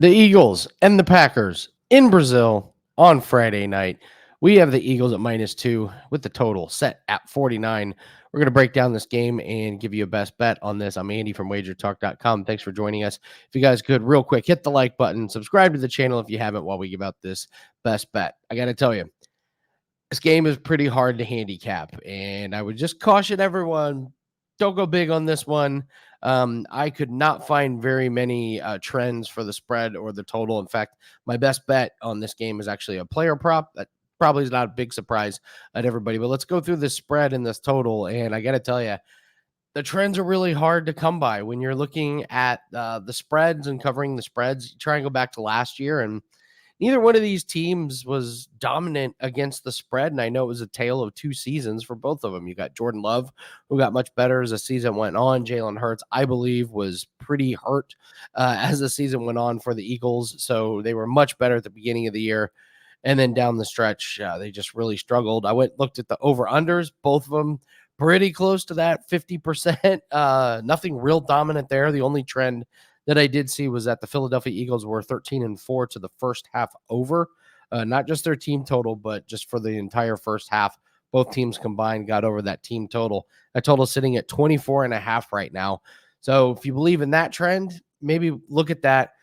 The Eagles and the Packers in Brazil on Friday night. We have the Eagles at -2 with the total set at 49. We're going to break down this game and give you a best bet on this. I'm Andy from wagertalk.com. Thanks for joining us. If you guys could, real quick, hit the like button, subscribe to the channel if you haven't while we give out this best bet. I got to tell you, this game is pretty hard to handicap, and I would just caution everyone, don't go big on this one. I could not find very many trends for the spread or the total. In fact, my best bet on this game is actually a player prop. That probably is not a big surprise at everybody, but let's go through this spread and this total. And I got to tell you, the trends are really hard to come by when you're looking at the spreads and covering the spreads. You try and go back to last year, and neither one of these teams was dominant against the spread, and I know it was a tale of two seasons for both of them. You got Jordan Love, who got much better as the season went on. Jalen Hurts, I believe, was pretty hurt as the season went on for the Eagles, so they were much better at the beginning of the year. And then down the stretch, they just really struggled. I looked at the over-unders, both of them pretty close to that 50%. Nothing real dominant there. The only trend that I did see was that the Philadelphia Eagles were 13-4 to the first half over, not just their team total, but just for the entire first half. Both teams combined got over that team total. That total sitting at 24.5 right now. So if you believe in that trend, maybe look at that.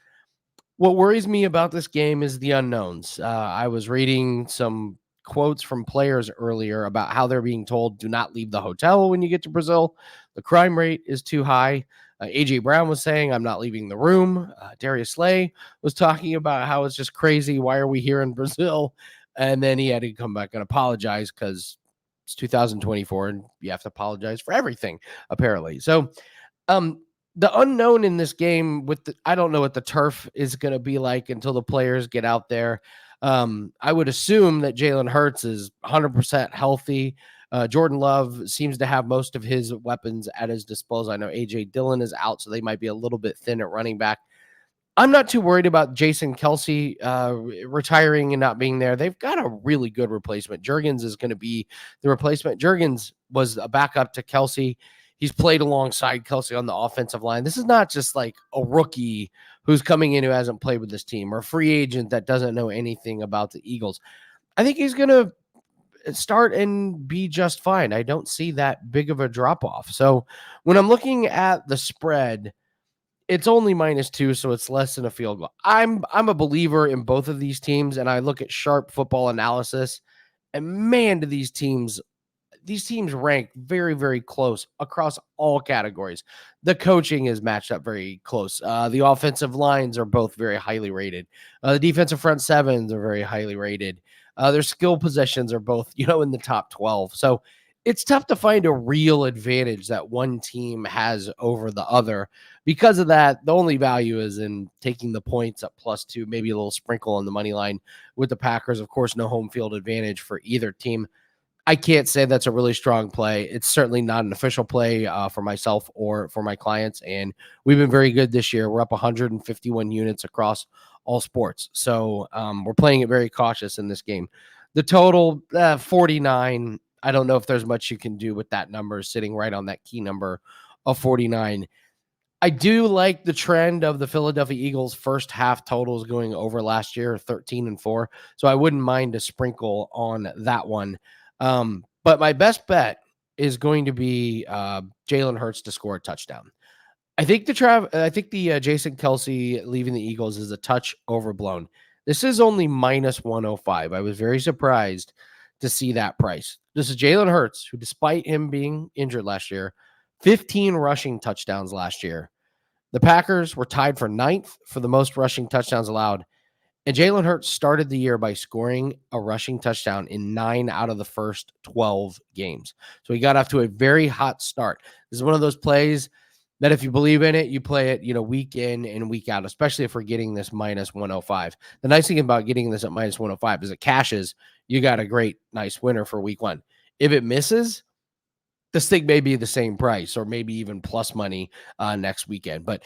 What worries me about this game is the unknowns. I was reading some quotes from players earlier about how they're being told, do not leave the hotel when you get to Brazil. The crime rate is too high. A.J. Brown was saying, I'm not leaving the room. Darius Slay was talking about how it's just crazy. Why are we here in Brazil? And then he had to come back and apologize because it's 2024 and you have to apologize for everything, apparently. So, the unknown in this game I don't know what the turf is going to be like until the players get out there. I would assume that Jalen Hurts is 100% healthy. Jordan Love seems to have most of his weapons at his disposal. I know A.J. Dillon is out, so they might be a little bit thin at running back. I'm not too worried about Jason Kelsey retiring and not being there. They've got a really good replacement. Jurgens is going to be the replacement. Jurgens was a backup to Kelsey. He's played alongside Kelsey on the offensive line. This is not just like a rookie who's coming in who hasn't played with this team or a free agent that doesn't know anything about the Eagles. I think he's going to start and be just fine. I don't see that big of a drop off. So when I'm looking at the spread, it's only -2, so it's less than a field goal. I'm a believer in both of these teams, and I look at sharp football analysis, and man, do these teams rank very, very close across all categories. The coaching is matched up very close. The offensive lines are both very highly rated. The defensive front sevens are very highly rated. Their skill possessions are both, in the top 12. So it's tough to find a real advantage that one team has over the other. Because of that, the only value is in taking the points at +2, maybe a little sprinkle on the money line with the Packers. Of course, no home field advantage for either team. I can't say that's a really strong play. It's certainly not an official play for myself or for my clients. And we've been very good this year. We're up 151 units across all sports. So we're playing it very cautious in this game. The total, 49. I don't know if there's much you can do with that number sitting right on that key number of 49. I do like the trend of the Philadelphia Eagles first half totals going over last year, 13-4. So I wouldn't mind a sprinkle on that one. But my best bet is going to be Jalen Hurts to score a touchdown. I think the Jason Kelsey leaving the Eagles is a touch overblown. This is only -105. I was very surprised to see that price. This is Jalen Hurts, who, despite him being injured last year, 15 rushing touchdowns last year. The Packers were tied for 9th for the most rushing touchdowns allowed. And Jalen Hurts started the year by scoring a rushing touchdown in 9 out of the first 12 games. So he got off to a very hot start. This is one of those plays that if you believe in it, you play it, week in and week out, especially if we're getting this -105. The nice thing about getting this at -105 is it cashes. You got a great, nice winner for week 1. If it misses, this thing may be the same price or maybe even plus money next weekend. But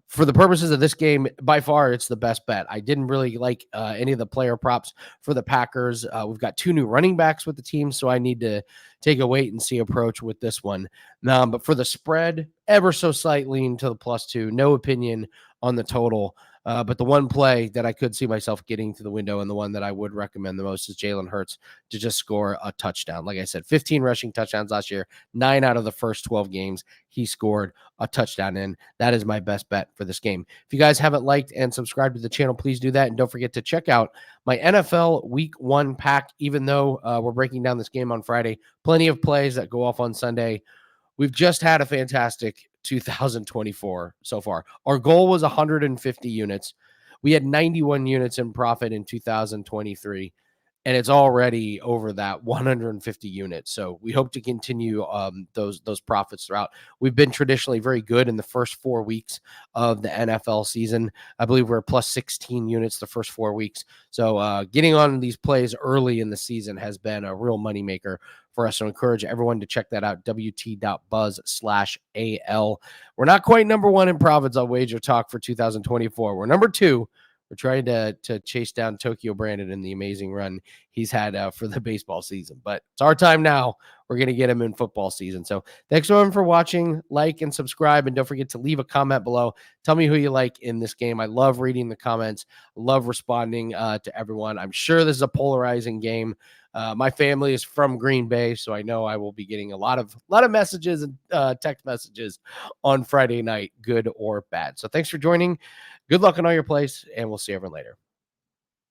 for the purposes of this game, by far, it's the best bet. I didn't really like any of the player props for the Packers. We've got 2 new running backs with the team, so I need to take a wait and see approach with this one. But for the spread, ever so slight lean to the +2. No opinion on the total. But the one play that I could see myself getting to the window and the one that I would recommend the most is Jalen Hurts to just score a touchdown. Like I said, 15 rushing touchdowns last year, 9 out of the first 12 games he scored a touchdown in. That is my best bet for this game. If you guys haven't liked and subscribed to the channel, please do that. And don't forget to check out my NFL Week 1 pack, even though we're breaking down this game on Friday. Plenty of plays that go off on Sunday. We've just had a fantastic 2024 so far. Our goal was 150 units. We had 91 units in profit in 2023, and it's already over that 150 units. So we hope to continue those profits throughout. We've been traditionally very good in the first 4 weeks of the NFL season. I believe we're plus 16 units the first 4 weeks. So getting on these plays early in the season has been a real moneymaker for us. So encourage everyone to check that out, wt.buzz/AL. We're not quite number 1 in profits on Wager Talk for 2024. We're number 2. We're trying to chase down Tokyo Brandon in the amazing run he's had for the baseball season. But it's our time now. We're going to get him in football season. So thanks everyone for watching. Like and subscribe. And don't forget to leave a comment below. Tell me who you like in this game. I love reading the comments. I love responding to everyone. I'm sure this is a polarizing game. My family is from Green Bay, so I know I will be getting a lot of messages and text messages on Friday night, good or bad. So thanks for joining. Good luck on all your plays, and we'll see everyone later.